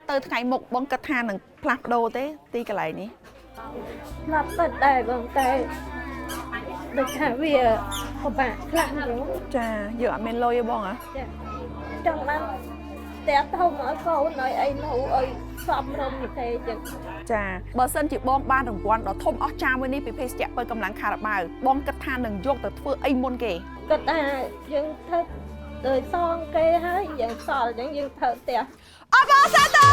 tới ngày một bóng cất than đừng plap đồ thế ti cái này ní lắp bật đầy bằng tay được cả việc của bạn làm đúng chà giờ mình lôi bong à trong năm té thông ở câu nói ấy nấu ơi xong rồi như thế chứ ចាបើសិនជាបងបានរង្វាន់ដ៏ធំអស្ចារ្យមួយនេះពីភេសជ្ជៈបើកម្លាំងខារ៉ាបាវបងគិតថានឹងយកទៅធ្វើអីមុនគេ ก็แต่ยังเธอเลยซองเกยให้ยังสอนยังเธอแต่ អបអរសាទរ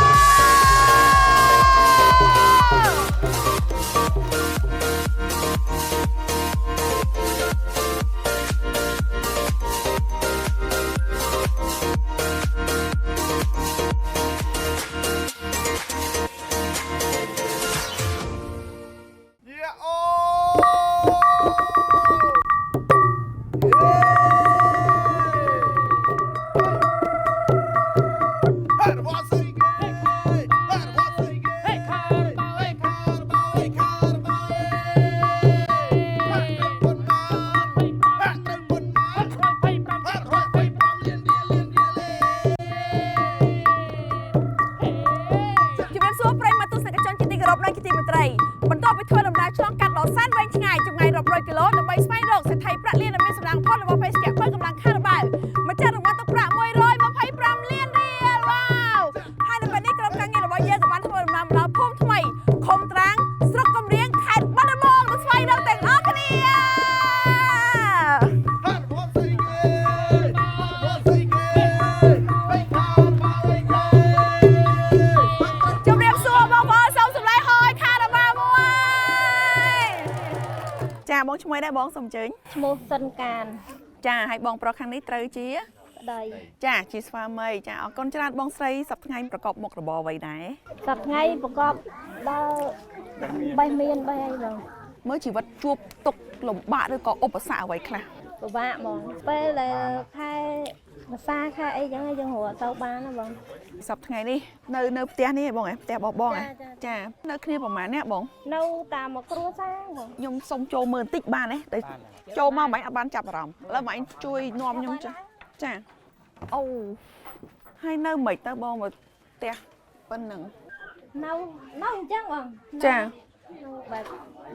បន្ទាប់ពីធ្វើដំណើរឆ្លងកាត់ដ៏សែនវែងឆ្ងាយចម្ងាយរាប់រយគីឡូដើម្បីស្វែងរកសេដ្ឋីប្រាក់លានដែលមានសំណាងផុតរបស់ភេសជ្ជៈបើកម្លាំងខារ៉ាបាវម្ចាស់រង្វាន់ទឹកប្រាក់125លានរៀលវ៉ាវហើយនៅពេលនេះក្រុមការងាររបស់យើងក៏បានធ្វើដំណើរមកដល់ភូមិថ្មីឃុំត្រាំងស្រុកកំរៀងខេត្តបាត់ដំបងទៅស្វែងរកទាំងអស់គ្នាបងឈ្មោះដែរបងសុំអញ្ជើញឈ្មោះសិនកានចាហើយបងប្រុសខាងនេះត្រូវជាប្តីចាជាស្វាមីចាអរគុណច្រើនបងស្រីសប្តាហ៍ថ្ងៃប្រកបមុខរបរអ្វីដែរសប្តាហ៍ថ្ងៃប្រកបដល់បេះមានបេះអីបងមើលជីវិតជួបទុក្ខលំបាកឬក៏ឧបសគ្គអ្វីខ្លះពិបាកបងពេលដែលខែភាសាខែអីចឹងយើងរកទៅបានណាបងសប្តាហ៍ថ្ងៃនេះនៅផ្ទះនេះបងផ្ទះបងបងចានៅគ្នាប្រហែលអ្នកបងនៅតាមមកគ្រួសារបងខ្ញុំសុំចូលមើលបន្តិចបានទេតែចូលមកមិនអត់បានចាប់អារម្មណ៍ឥឡូវបងជួយនាំខ្ញុំចាអូហើយនៅមិនទៅបងមកផ្ទះប៉ុណ្ណឹងនៅអញ្ចឹងបងចា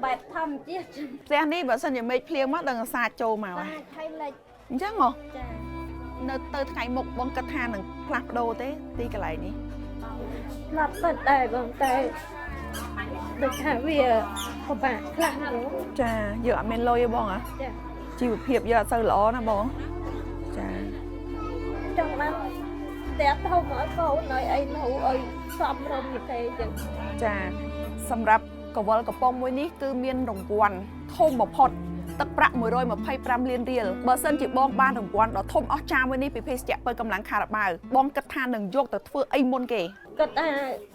បែបធម្មជាតិផ្ទះនេះបើសិនជាមេឃភ្លៀងមកដឹងសាចូលមកហើយលេចអញ្ចឹងហ៎ចានៅទៅថ្ងៃមុខបងគិតថានឹងផ្លាស់ប្ដូរទេទីកន្លែងនេះស្លាប់ពិតដែរបងតែដូចថាវាពិបាកខ្លះហ្នឹងចាយើងអត់មានលុយទេបងហ៎ចាជីវភាពយើងអត់សូវល្អណាបងចាចង់បានតែធំឲ្យកូនឲ្យអីនៅឲ្យសំរុំនេះទេចឹងចាសម្រាប់កវលកំប៉ុងមួយនេះគឺមានរង្វាន់ធំបំផុតទឹកប្រាក់125លានរៀលបើសិនជាបងបានរង្វាន់ដ៏ធំអស្ចារ្យមួយនេះពីភេសជ្ជៈបើកម្លាំងខារ៉ាបាវបងគិតថានឹងយកទៅធ្វើអីមុនគេគិតថា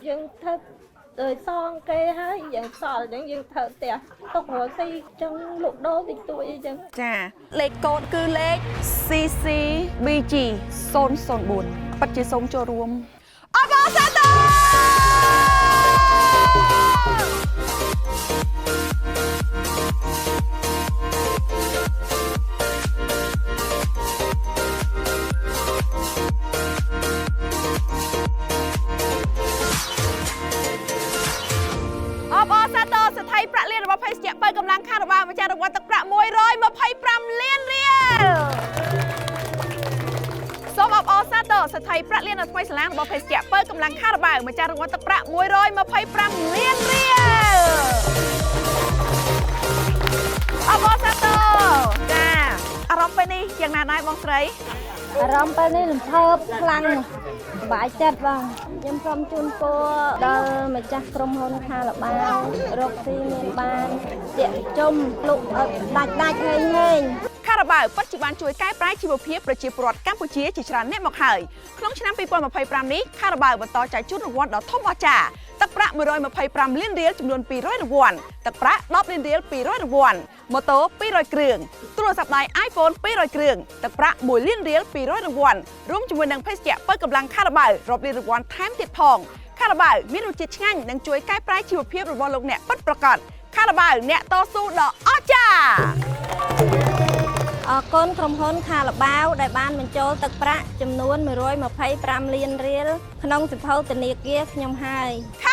យើងធ្វើដោយសងគេហើយយើងសល់អញ្ចឹងយើងធ្វើផ្ទះទុករកស៊ីចឹងលក់ដូរតិចតួចអីចឹងចាលេខកូដគឺលេខ CCBG 004ពិតជាសូមចូលរួមអបអរសាទរសេដ្ឋីប្រាក់លានរបស់ភេសជ្ជៈបើកម្លាំងខារ៉ាបាវម្ចាស់រង្វាន់ទឹកប្រាក់125លានរៀលសូមអបអរសាទរសេដ្ឋីប្រាក់លានដ៏ថ្មីស្លាងរបស់ភេសជ្ជៈបើកម្លាំងខារ៉ាបាវម្ចាស់រង្វាន់ទឹកប្រាក់125លានរៀលអបអរសាទរចាអារម្មណ៍ពេលនេះយ៉ាងណាដែរបងស្រីអារម្មណ៍ពេលនេះរំភើបខ្លាំងសប្បាយចិត្តបងខ្ញុំសូមជូនពរដល់ម្ចាស់ក្រុមហ៊ុនខារ៉ាបាវរកស៊ីមានបានជាជុំលុកដាច់ហេងខារ៉ាបាវពិតជាបានជួយកែប្រែជីវភាពប្រជាពលរដ្ឋកម្ពុជាជាច្រើនអ្នកមកហើយក្នុងឆ្នាំ2025នេះខារ៉ាបាវបន្តចែកជូនរង្វាន់ដ៏ធំអស្ចារ្យទឹកប្រាក់125លានរៀលចំនួន200រង្វាន់ទឹកប្រាក់10លានរៀល200រង្វាន់ម៉ូតូ200គ្រឿងទូរស័ព្ទដៃ iPhone 200គ្រឿងទឹកប្រាក់1លានរៀល200រង្វាន់រួមជាមួយនឹងភេសជ្ជៈបើកម្លាំងខារ៉ាបាវរាប់លានរង្វាន់ថែមទៀតផងខារ៉ាបាវមានរសជាតិឆ្ងាញ់និងជួយកែប្រែជីវភាពរបស់លោកអ្នកពិតប្រាកដខារ៉ាបាវអ្នកតស៊ូដ៏អស្ចារ្យ កូនក្រុមហ៊ុនខាឡបាវដែលបានបញ្ចូលទឹកប្រាក់ចំនួន125លានរៀលក្នុងសិភៅធនាគារខ្ញុំហើយ ខា